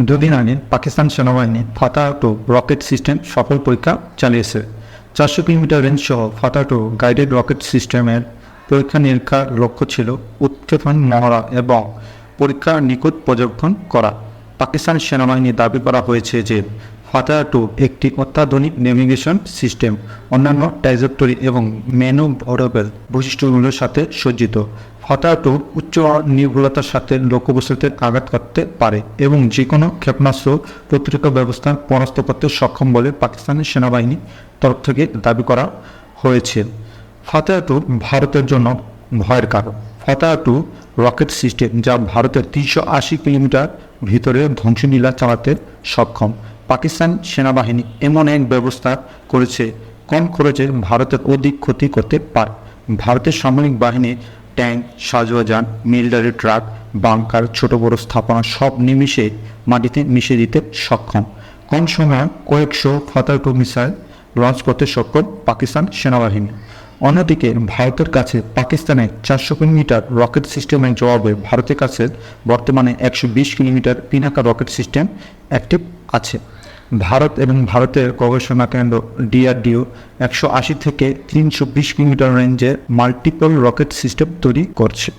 দুদিন আগে পাকিস্তান সেনাবাহিনী ফাতাহ-2 রকেট সিস্টেম সফল পরীক্ষা চালিয়েছে। 400 কিলোমিটার রেঞ্জ সহ ফাতাহ-2 গাইডেড রকেট সিস্টেমের পরীক্ষা নিরীক্ষার লক্ষ্য ছিল উৎক্ষেপণ মহড়া এবং পরীক্ষার নিখুঁত পর্যবেক্ষণ করা। পাকিস্তান সেনাবাহিনী দাবি করা হয়েছে যে ফাতাহ-2 একটি অত্যাধুনিক নেভিগেশন সিস্টেম, অন্যান্য ট্র্যাজেক্টরি এবং ম্যানুভারেবল বৈশিষ্ট্যগুলোর সাথে সজ্জিত। ফাতাহ-2 উচ্চ নির্ভুলতার সাথে লক্ষ্যবস্তুতে আঘাত করতে পারে এবং যে কোনো ক্ষেপণাস্ত্র প্রতিরক্ষা ব্যবস্থা পরাস্ত করতে সক্ষম বলে পাকিস্তানের সেনাবাহিনীর তরফ থেকে দাবি করা হয়েছে। ফাতাহ-2 ভারতের জন্য ভয়ের কারণ। ফাতাহ-2 রকেট সিস্টেম যা ভারতের 380 কিলোমিটার ভিতরে ধ্বংসলীলা চালাতে সক্ষম। পাকিস্তান সেনাবাহিনী এমন এক ব্যবস্থা করেছে কম খরচে ভারতের অধিক ক্ষতি করতে পারে। ভারতের সামরিক বাহিনী ট্যাঙ্ক, সাজোয়াজান, মিলিটারি ট্রাক, বাংকার, ছোট বড় স্থাপনা সব নিমিষে মাটিতে মিশিয়ে দিতে সক্ষম। কম সময়ে কয়েকশো ফাতাহ-2 মিসাইল লঞ্চ করতে সক্ষম পাকিস্তান সেনাবাহিনী। অন্যদিকে ভারতের কাছে পাকিস্তানের 400 কিলোমিটার রকেট সিস্টেমের জবাবে ভারতের কাছে বর্তমানে 120 kilometre Pinaka rocket system active আছে। ভারত এবং ভারতের গবেষণা কেন্দ্র DRDO 180 থেকে 320 কিলোমিটার রেঞ্জের মাল্টিপল রকেট সিস্টেম তৈরি করছে।